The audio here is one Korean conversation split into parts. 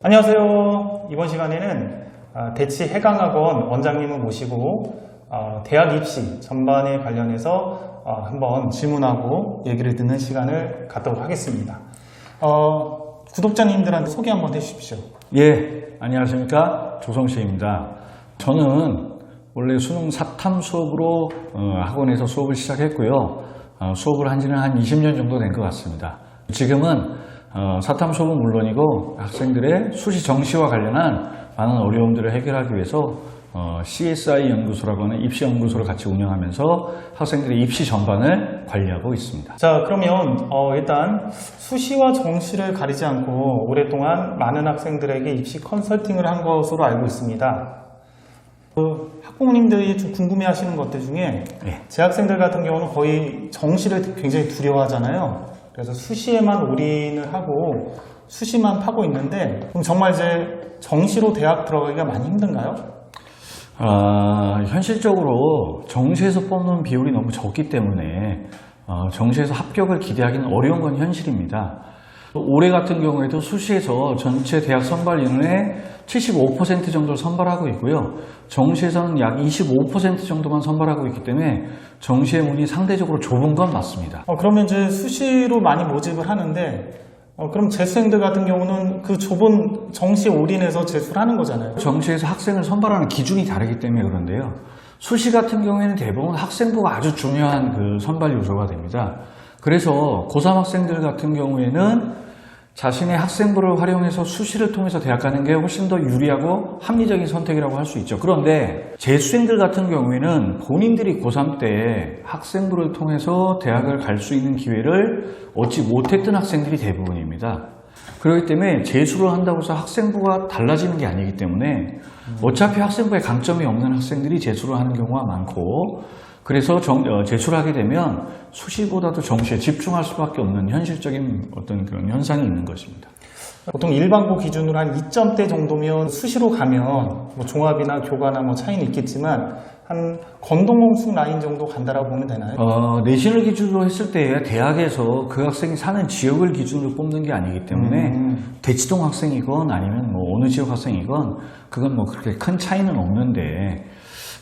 안녕하세요. 이번 시간에는 대치해강학원 원장님을 모시고 대학 입시 전반에 관련해서 한번 질문하고 얘기를 듣는 시간을 갖도록 하겠습니다. 구독자님들한테 소개 한번 해주십시오. 예, 안녕하십니까. 조성시입니다. 저는 원래 수능 사탐 수업으로 학원에서 수업을 시작했고요. 수업을 한 지는 한 20년 정도 된 것 같습니다. 지금은 사탐 수업은 물론이고 학생들의 수시 정시와 관련한 많은 어려움들을 해결하기 위해서 CSI 연구소라고 하는 입시 연구소를 같이 운영하면서 학생들의 입시 전반을 관리하고 있습니다. 자, 그러면 일단 수시와 정시를 가리지 않고 오랫동안 많은 학생들에게 입시 컨설팅을 한 것으로 알고 있습니다. 학부모님들이 좀 궁금해하시는 것들 중에 제 학생들 같은 경우는 거의 정시를 굉장히 두려워하잖아요. 그래서 수시에만 올인을 하고 수시만 파고 있는데 그럼 정말 이제 정시로 대학 들어가기가 많이 힘든가요? 현실적으로 정시에서 뽑는 비율이 너무 적기 때문에 정시에서 합격을 기대하기는 어려운 건 현실입니다. 올해 같은 경우에도 수시에서 전체 대학 선발 인원의 75% 정도를 선발하고 있고요. 정시에서는 약 25% 정도만 선발하고 있기 때문에 정시의 문이 상대적으로 좁은 건 맞습니다. 그러면 이제 수시로 많이 모집을 하는데 그럼 재수생들 같은 경우는 그 좁은 정시에 올인해서 재수를 하는 거잖아요. 정시에서 학생을 선발하는 기준이 다르기 때문에 그런데요. 수시 같은 경우에는 대부분 학생부가 아주 중요한 그 선발 요소가 됩니다. 그래서 고3 학생들 같은 경우에는 자신의 학생부를 활용해서 수시를 통해서 대학 가는 게 훨씬 더 유리하고 합리적인 선택이라고 할 수 있죠. 그런데 재수생들 같은 경우에는 본인들이 고3 때 학생부를 통해서 대학을 갈 수 있는 기회를 얻지 못했던 학생들이 대부분입니다. 그렇기 때문에 재수를 한다고 해서 학생부가 달라지는 게 아니기 때문에 어차피 학생부에 강점이 없는 학생들이 재수를 하는 경우가 많고, 그래서 재수를 하게 되면 수시보다도 정시에 집중할 수밖에 없는 현실적인 어떤 그런 현상이 있는 것입니다. 보통 일반고 기준으로 한 2점대 정도면 수시로 가면 뭐 종합이나 교과나 뭐 차이는 있겠지만 한 건동홍수 라인 정도 간다라고 보면 되나요? 내신을 기준으로 했을 때 대학에서 그 학생이 사는 지역을 기준으로 뽑는 게 아니기 때문에 대치동 학생이건 아니면 뭐 어느 지역 학생이건 그건 뭐 그렇게 큰 차이는 없는데,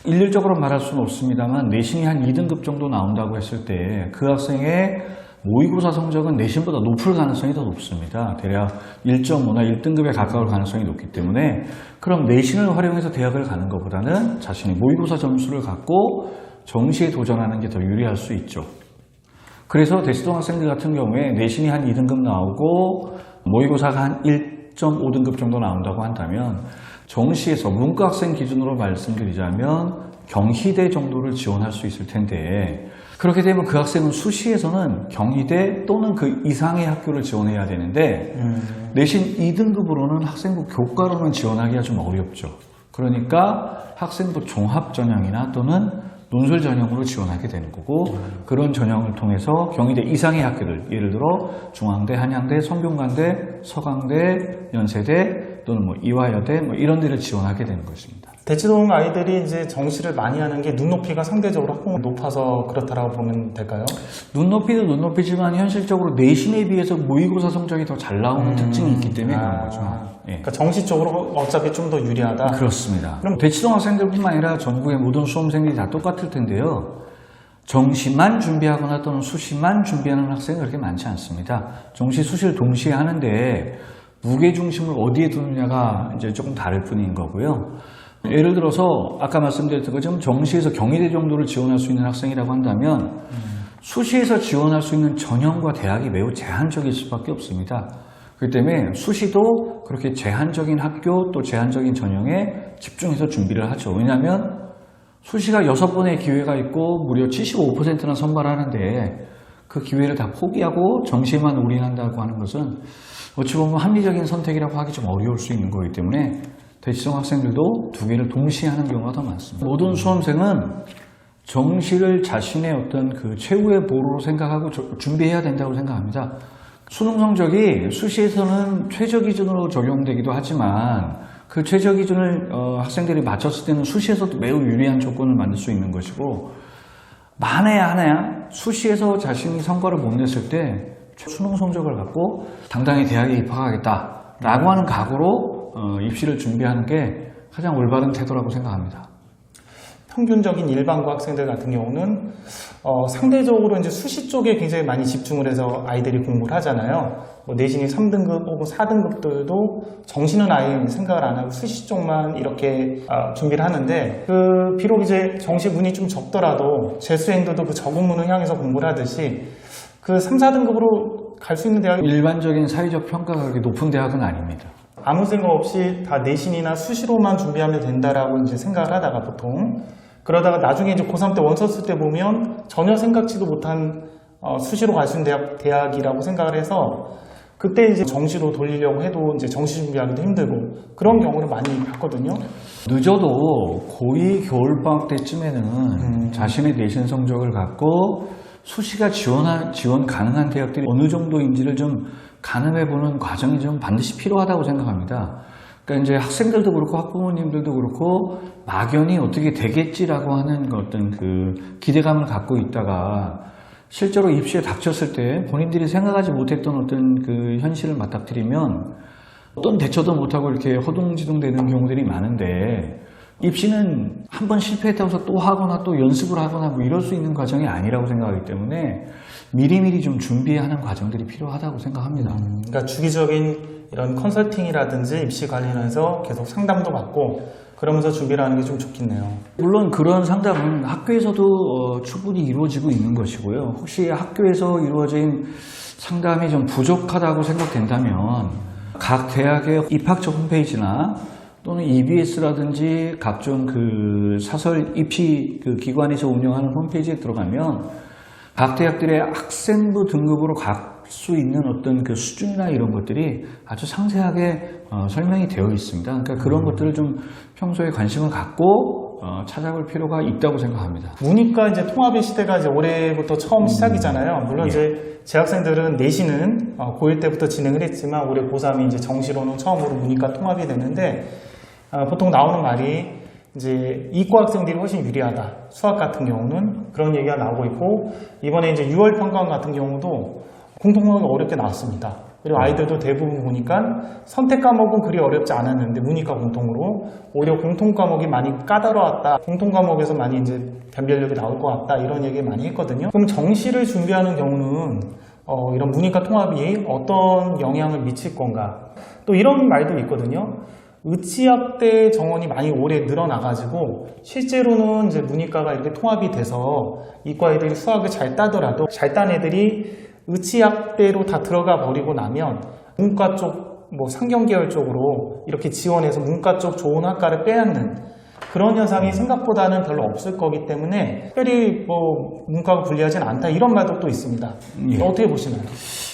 일률적으로 말할 수는 없습니다만 내신이 한 2등급 정도 나온다고 했을 때 그 학생의 모의고사 성적은 내신보다 높을 가능성이 더 높습니다. 대략 1.5나 1등급에 가까울 가능성이 높기 때문에 그럼 내신을 활용해서 대학을 가는 것보다는 자신이 모의고사 점수를 갖고 정시에 도전하는 게 더 유리할 수 있죠. 그래서 대치동 학생들 같은 경우에 내신이 한 2등급 나오고 모의고사가 한 1.5등급 정도 나온다고 한다면 정시에서 문과 학생 기준으로 말씀드리자면 경희대 정도를 지원할 수 있을 텐데, 그렇게 되면 그 학생은 수시에서는 경희대 또는 그 이상의 학교를 지원해야 되는데 내신 2등급으로는 학생부 교과로는 지원하기가 좀 어렵죠. 그러니까 학생부 종합 전형이나 또는 논술 전형으로 지원하게 되는 거고, 그런 전형을 통해서 경희대 이상의 학교들, 예를 들어 중앙대, 한양대, 성균관대, 서강대, 연세대 또는 뭐 이화여대 뭐 이런 데를 지원하게 되는 것입니다. 대치동 아이들이 이제 정시를 많이 하는 게 눈높이가 상대적으로 학부모 높아서 그렇다라고 보면 될까요? 눈높이도 눈높이지만 현실적으로 내신에 비해서 모의고사 성적이 더 잘 나오는 특징이 있기 때문에 그런 거죠. 예. 그러니까 정시 쪽으로 어차피 좀 더 유리하다. 그렇습니다. 그럼 대치동 학생들뿐만 아니라 전국의 모든 수험생들이 다 똑같을 텐데요. 정시만 준비하거나 또는 수시만 준비하는 학생은 그렇게 많지 않습니다. 정시, 수시를 동시에 하는데 무게중심을 어디에 두느냐가 이제 조금 다를 뿐인 거고요. 예를 들어서 아까 말씀드렸던 것처럼 정시에서 경희대 정도를 지원할 수 있는 학생이라고 한다면 수시에서 지원할 수 있는 전형과 대학이 매우 제한적일 수밖에 없습니다. 그렇기 때문에 수시도 그렇게 제한적인 학교 또 제한적인 전형에 집중해서 준비를 하죠. 왜냐하면 수시가 6번의 기회가 있고 무려 75%나 선발하는데 그 기회를 다 포기하고 정시에만 올인한다고 하는 것은 어찌 보면 합리적인 선택이라고 하기 좀 어려울 수 있는 거기 때문에 대치동 학생들도 두 개를 동시에 하는 경우가 더 많습니다. 모든 수험생은 정시를 자신의 어떤 그 최후의 보루로 생각하고 준비해야 된다고 생각합니다. 수능 성적이 수시에서는 최저 기준으로 적용되기도 하지만 그 최저 기준을 학생들이 맞췄을 때는 수시에서도 매우 유리한 조건을 만들 수 있는 것이고, 만에 하나 수시에서 자신이 성과를 못 냈을 때 수능 성적을 갖고 당당히 대학에 입학하겠다 라고 하는 각오로 입시를 준비하는 게 가장 올바른 태도라고 생각합니다. 평균적인 일반고 학생들 같은 경우는 상대적으로 이제 수시 쪽에 굉장히 많이 집중을 해서 아이들이 공부를 하잖아요. 뭐 내신이 3등급 혹은 4등급들도 정시는 아예 생각을 안 하고 수시 쪽만 이렇게 준비를 하는데 비록 이제 정시 문이 좀 적더라도 재수생들도 그 적응문을 향해서 공부를 하듯이 그 3, 4등급으로 갈 수 있는 대학이 일반적인 사회적 평가가 그렇게 높은 대학은 아닙니다. 아무 생각 없이 다 내신이나 수시로만 준비하면 된다라고 이제 생각을 하다가 보통 그러다가 나중에 이제 고3 때 원서 쓸 때 보면 전혀 생각지도 못한 수시로 갈 수 있는 대학이라고 생각을 해서 그때 이제 정시로 돌리려고 해도 이제 정시 준비하기도 힘들고 그런 경우를 많이 봤거든요. 늦어도 고2 겨울방학 때쯤에는 자신의 내신 성적을 갖고 수시가 지원 가능한 대학들이 어느 정도인지를 좀 가늠해보는 과정이 좀 반드시 필요하다고 생각합니다. 그러니까 이제 학생들도 그렇고 학부모님들도 그렇고 막연히 어떻게 되겠지라고 하는 어떤 그 기대감을 갖고 있다가 실제로 입시에 닥쳤을 때 본인들이 생각하지 못했던 어떤 그 현실을 맞닥뜨리면 어떤 대처도 못하고 이렇게 허둥지둥 되는 경우들이 많은데 입시는 한 번 실패했다고 해서 또 하거나 또 연습을 하거나 뭐 이럴 수 있는 과정이 아니라고 생각하기 때문에 미리미리 좀 준비하는 과정들이 필요하다고 생각합니다. 그러니까 주기적인 이런 컨설팅이라든지 입시 관련해서 계속 상담도 받고 그러면서 준비를 하는 게 좀 좋겠네요. 물론 그런 상담은 학교에서도 충분히 이루어지고 있는 것이고요. 혹시 학교에서 이루어진 상담이 좀 부족하다고 생각된다면 각 대학의 입학처 홈페이지나 또는 EBS라든지 각종 그 사설 입시 그 기관에서 운영하는 홈페이지에 들어가면 각 대학들의 학생부 등급으로 갈 수 있는 어떤 그 수준이나 이런 것들이 아주 상세하게 설명이 되어 있습니다. 그러니까 그런 것들을 좀 평소에 관심을 갖고 찾아볼 필요가 있다고 생각합니다. 문이과 이제 통합의 시대가 이제 올해부터 처음 시작이잖아요. 물론 이제 재학생들은 내신은 고1 때부터 진행을 했지만 올해 고3이 이제 정시로는 처음으로 문이과 통합이 됐는데 보통 나오는 말이 이제 이과 학생들이 훨씬 유리하다. 수학 같은 경우는 그런 얘기가 나오고 있고 이번에 이제 6월 평가원 같은 경우도 공통 과목이 어렵게 나왔습니다. 그리고 아이들도 대부분 보니까 선택 과목은 그리 어렵지 않았는데 문이과 공통으로 오히려 공통 과목이 많이 까다로웠다. 공통 과목에서 많이 이제 변별력이 나올 것 같다. 이런 얘기 많이 했거든요. 그럼 정시를 준비하는 경우는 이런 문이과 통합이 어떤 영향을 미칠 건가? 또 이런 말도 있거든요. 의치학대 정원이 많이 올해 늘어나가지고 실제로는 이제 문이과가 이렇게 통합이 돼서 이과 애들이 수학을 잘 따더라도 잘 딴 애들이 의치학대로 다 들어가 버리고 나면 문과 쪽, 뭐 상경계열 쪽으로 이렇게 지원해서 문과 쪽 좋은 학과를 빼앗는 그런 현상이 생각보다는 별로 없을 거기 때문에 특별히 뭐 문과가 불리하진 않다 이런 말도 또 있습니다. 예. 어떻게 보시나요?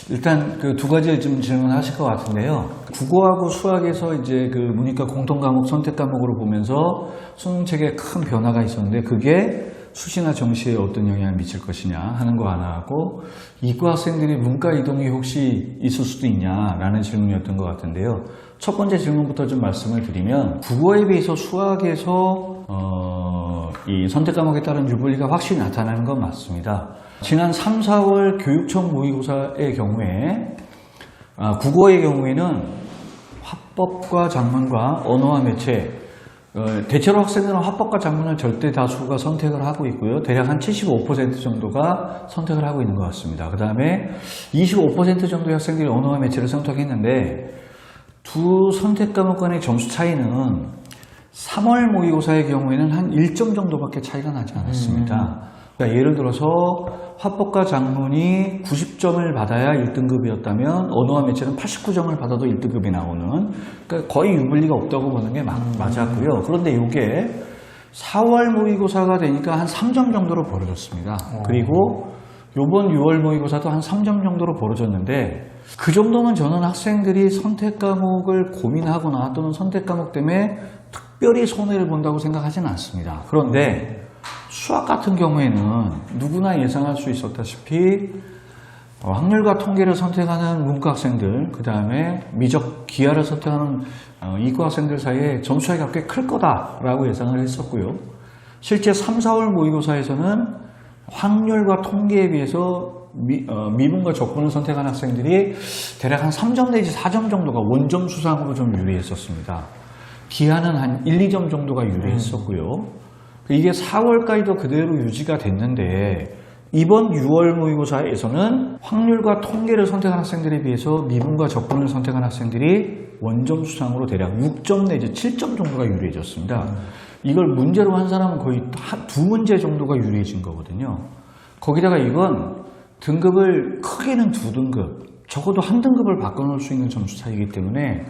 일단 그 두 가지를 좀 질문하실 것 같은데요. 국어하고 수학에서 이제 그 문이과 공통 과목 선택 과목으로 보면서 수능 체계에 큰 변화가 있었는데 그게 수시나 정시에 어떤 영향을 미칠 것이냐 하는 거 하나 하고 이과 학생들이 문과 이동이 혹시 있을 수도 있냐라는 질문이었던 것 같은데요. 첫 번째 질문부터 좀 말씀을 드리면 국어에 비해서 수학에서 이 선택 과목에 따른 유불리가 확실히 나타나는 건 맞습니다. 지난 3, 4월 교육청 모의고사의 경우에 국어의 경우에는 화법과 작문과 언어와 매체 대체로 학생들은 화법과 작문을 절대 다수가 선택을 하고 있고요. 대략 한 75% 정도가 선택을 하고 있는 것 같습니다. 그 다음에 25% 정도의 학생들이 언어와 매체를 선택했는데 두 선택 과목 간의 점수 차이는 3월 모의고사의 경우에는 한 1점 정도밖에 차이가 나지 않았습니다. 그러니까 예를 들어서 화법과 작문이 90점을 받아야 1등급이었다면 언어와 매체는 89점을 받아도 1등급이 나오는 그러니까 거의 유불리가 없다고 보는 게 맞았고요. 그런데 이게 4월 모의고사가 되니까 한 3점 정도로 벌어졌습니다. 그리고 이번 6월 모의고사도 한 3점 정도로 벌어졌는데 그 정도면 저는 학생들이 선택 과목을 고민하거나 또는 선택 과목 때문에 특별히 손해를 본다고 생각하지는 않습니다. 그런데 수학 같은 경우에는 누구나 예상할 수 있었다시피 확률과 통계를 선택하는 문과 학생들, 그 다음에 미적 기하를 선택하는 이과 학생들 사이에 점수 차이가 꽤 클 거다라고 예상을 했었고요. 실제 3, 4월 모의고사에서는 확률과 통계에 비해서 미분과 적분을 선택한 학생들이 대략 한 3점 내지 4점 정도가 원점 수상으로 좀 유리했었습니다. 기하는 한 1, 2점 정도가 유리했었고요. 이게 4월까지도 그대로 유지가 됐는데 이번 6월 모의고사에서는 확률과 통계를 선택한 학생들에 비해서 미분과 적분을 선택한 학생들이 원점 수상으로 대략 6점 내지 7점 정도가 유리해졌습니다. 이걸 문제로 한 사람은 거의 두 문제 정도가 유리해진 거거든요. 거기다가 이건 등급을 크게는 2등급, 적어도 한 등급을 바꿔놓을 수 있는 점수 차이이기 때문에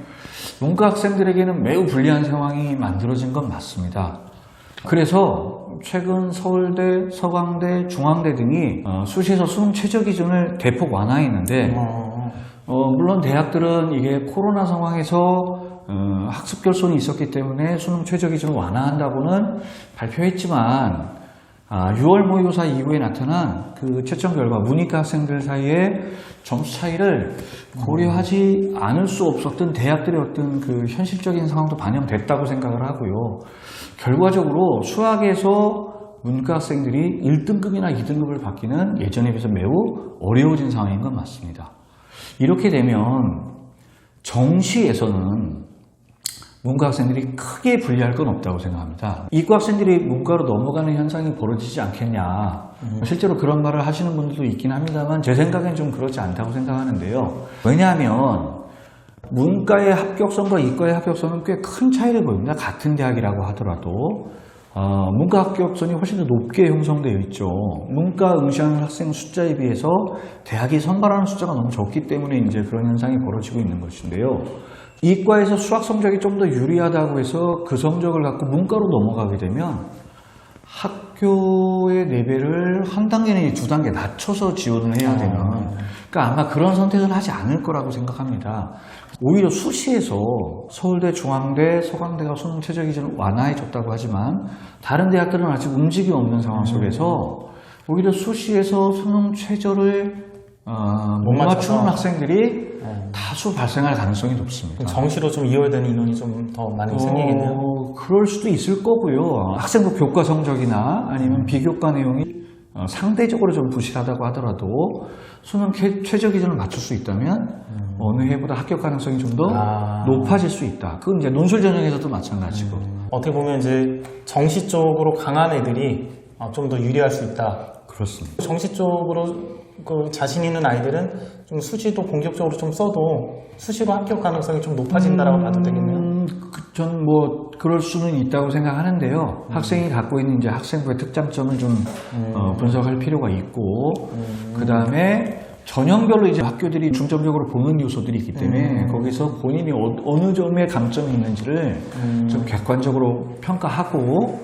문과 학생들에게는 매우 불리한 상황이 만들어진 건 맞습니다. 그래서 최근 서울대, 서강대, 중앙대 등이 수시에서 수능 최저 기준을 대폭 완화했는데 물론 대학들은 이게 코로나 상황에서 학습 결손이 있었기 때문에 수능 최저 기준을 완화한다고는 발표했지만 6월 모의고사 이후에 나타난 그 채점 결과 문이과 학생들 사이에 점수 차이를 고려하지 않을 수 없었던 대학들의 어떤 그 현실적인 상황도 반영됐다고 생각을 하고요. 결과적으로 수학에서 문과 학생들이 1등급이나 2등급을 받기는 예전에 비해서 매우 어려워진 상황인 건 맞습니다. 이렇게 되면 정시에서는 문과 학생들이 크게 불리할 건 없다고 생각합니다. 이과 학생들이 문과로 넘어가는 현상이 벌어지지 않겠냐. 실제로 그런 말을 하시는 분들도 있긴 합니다만 제 생각엔 좀 그렇지 않다고 생각하는데요. 왜냐하면 문과의 합격선과 이과의 합격선은 꽤 큰 차이를 보입니다. 같은 대학이라고 하더라도 문과 합격선이 훨씬 더 높게 형성되어 있죠. 문과 응시하는 학생 숫자에 비해서 대학이 선발하는 숫자가 너무 적기 때문에 이제 그런 현상이 벌어지고 있는 것인데요. 이과에서 수학 성적이 좀 더 유리하다고 해서 그 성적을 갖고 문과로 넘어가게 되면 학교의 레벨을 한 단계 내지 두 단계 낮춰서 지원을 해야 되는, 그러니까 아마 그런 선택을 하지 않을 거라고 생각합니다. 오히려 수시에서 서울대, 중앙대, 서강대가 수능 최저 기준을 완화해줬다고 하지만 다른 대학들은 아직 움직임이 없는 상황 속에서 오히려 수시에서 수능 최저를 못 맞추는 학생들이 다수 발생할 가능성이 높습니다. 정시로 좀 이월되는 인원이 좀 더 많이 생기겠네요. 그럴 수도 있을 거고요. 학생부 교과 성적이나 아니면 비교과 내용이 상대적으로 좀 부실하다고 하더라도 수능 최저 기준을 맞출 수 있다면 어느 해보다 합격 가능성이 좀 더 높아질 수 있다. 그건 이제 논술 전형에서도 마찬가지고. 어떻게 보면 이제 정시 쪽으로 강한 애들이 좀 더 유리할 수 있다. 그렇습니다. 정시 쪽으로 그 자신 있는 아이들은 좀 수시도 공격적으로 좀 써도 수시로 합격 가능성이 좀 높아진다라고 봐도 되겠네요. 전 뭐 그럴 수는 있다고 생각하는데요. 학생이 갖고 있는 이제 학생부의 특장점을 좀 분석할 필요가 있고, 그 다음에 전형별로 이제 학교들이 중점적으로 보는 요소들이 있기 때문에 거기서 본인이 어느 점에 강점이 있는지를 좀 객관적으로 평가하고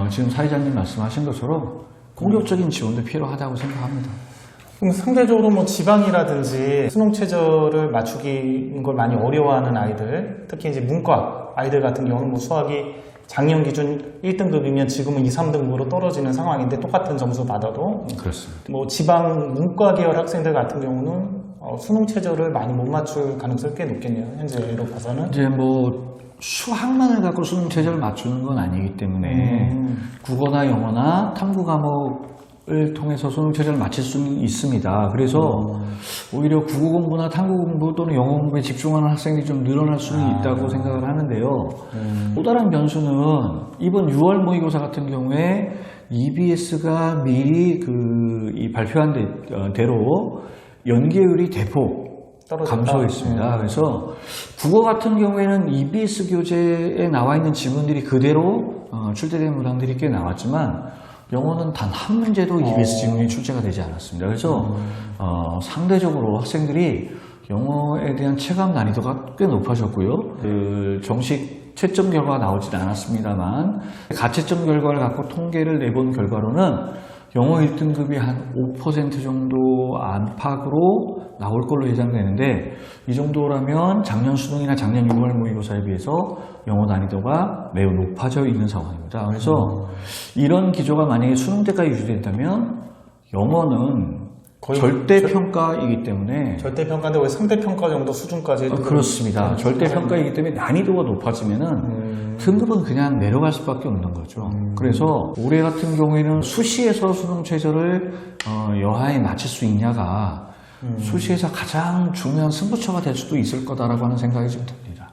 지금 사회자님 말씀하신 것처럼 공격적인 지원도 필요하다고 생각합니다. 그럼 상대적으로 뭐 지방이라든지 수능 최저를 맞추는 걸 많이 어려워하는 아이들, 특히 이제 문과 아이들 같은 경우는 뭐 수학이 작년 기준 1등급이면 지금은 2, 3등급으로 떨어지는 상황인데 똑같은 점수 받아도 그렇습니다. 뭐 지방 문과 계열 학생들 같은 경우는 수능 최저를 많이 못 맞출 가능성이 꽤 높겠네요. 현재로 봐서는. 이제 뭐 수학만을 갖고 수능 최저를 맞추는 건 아니기 때문에 국어나 영어나 탐구 과목을 통해서 수능 최저를 맞출 수는 있습니다. 그래서 오히려 국어 공부나 탐구 공부 또는 영어 공부에 집중하는 학생이 좀 늘어날 수는 있다고 생각을 하는데요. 또 다른 변수는 이번 6월 모의고사 같은 경우에 EBS가 미리 이 발표한 대로 연계율이 대폭 감소했습니다. 그래서 국어 같은 경우에는 EBS 교재에 나와 있는 지문들이 그대로 출제된 문항들이 꽤 나왔지만 영어는 단 한 문제도 EBS 지문이 출제가 되지 않았습니다. 그래서 상대적으로 학생들이 영어에 대한 체감 난이도가 꽤 높아졌고요. 그 정식 채점 결과가 나오진 않았습니다만 가채점 결과를 갖고 통계를 내본 결과로는 영어 1등급이 한 5% 정도 안팎으로 나올 걸로 예상되는데, 이 정도라면 작년 수능이나 작년 6월 모의고사에 비해서 영어 난이도가 매우 높아져 있는 상황입니다. 그래서 이런 기조가 만약에 수능 때까지 유지된다면 영어는 거의 절대평가이기 때문에 절대평가인데 거의 상대평가 정도 수준까지 그렇습니다. 절대평가이기 때문에 난이도가 높아지면은 등급은 그냥 내려갈 수밖에 없는 거죠. 그래서 올해 같은 경우에는 수시에서 수능 최저를 여하에 맞출 수 있냐가 수시에서 가장 중요한 승부처가 될 수도 있을 거다라고 하는 생각이 좀 듭니다.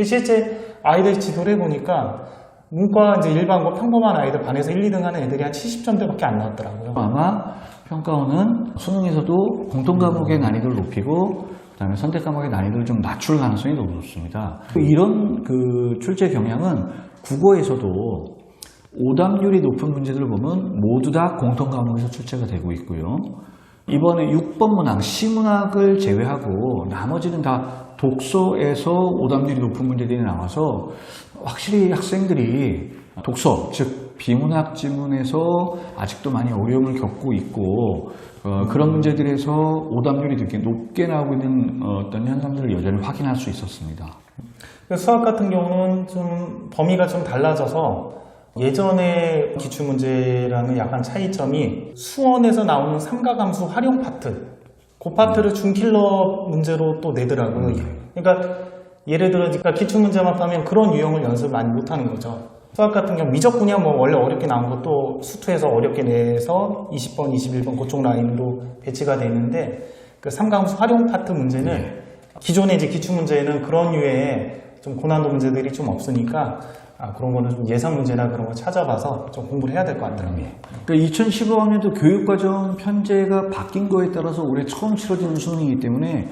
실제 아이들 지도를 해보니까 문과 이제 일반고 평범한 아이들 반에서 1, 2등 하는 애들이 한 70점대밖에 안 나왔더라고요. 아마 평가원은 수능에서도 공통 과목의 난이도를 높이고 그다음에 선택 과목의 난이도를 좀 낮출 가능성이 높습니다. 이런 그 출제 경향은 국어에서도 오답률이 높은 문제들을 보면 모두 다 공통 과목에서 출제가 되고 있고요. 이번에 6번 문항, 시문학을 제외하고 나머지는 다 독서에서 오답률이 높은 문제들이 나와서 확실히 학생들이 독서, 즉 비문학 지문에서 아직도 많이 어려움을 겪고 있고 그런 문제들에서 오답률이 되게 높게 나오고 있는 어떤 현상들을 여전히 확인할 수 있었습니다. 수학 같은 경우는 좀 범위가 좀 달라져서 예전에 기출문제랑은 약간 차이점이 수원에서 나오는 삼가함수 활용 파트 그 파트를 준킬러 문제로 또 내더라고요. 그러니까 예를 들어 기출문제만 하면 그런 유형을 연습을 많이 못하는 거죠. 수학 같은 경우 미적분이야 뭐 원래 어렵게 나온 것도 수투에서 어렵게 내서 20번, 21번 그쪽 라인으로 배치가 돼 있는데 그 삼가함수 활용 파트 문제는 기존의 이제 기출문제에는 그런 류의 좀 고난도 문제들이 좀 없으니까 그런 거는 좀 예상 문제나 그런 거 찾아봐서 좀 공부를 해야 될 것 같더라고요. 그러니까 2015학년도 교육과정 편제가 바뀐 거에 따라서 올해 처음 치러지는 수능이기 때문에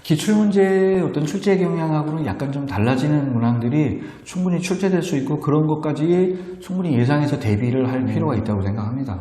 기출문제의 어떤 출제 경향하고는 약간 좀 달라지는 문항들이 충분히 출제될 수 있고 그런 것까지 충분히 예상해서 대비를 할 필요가 있다고 생각합니다.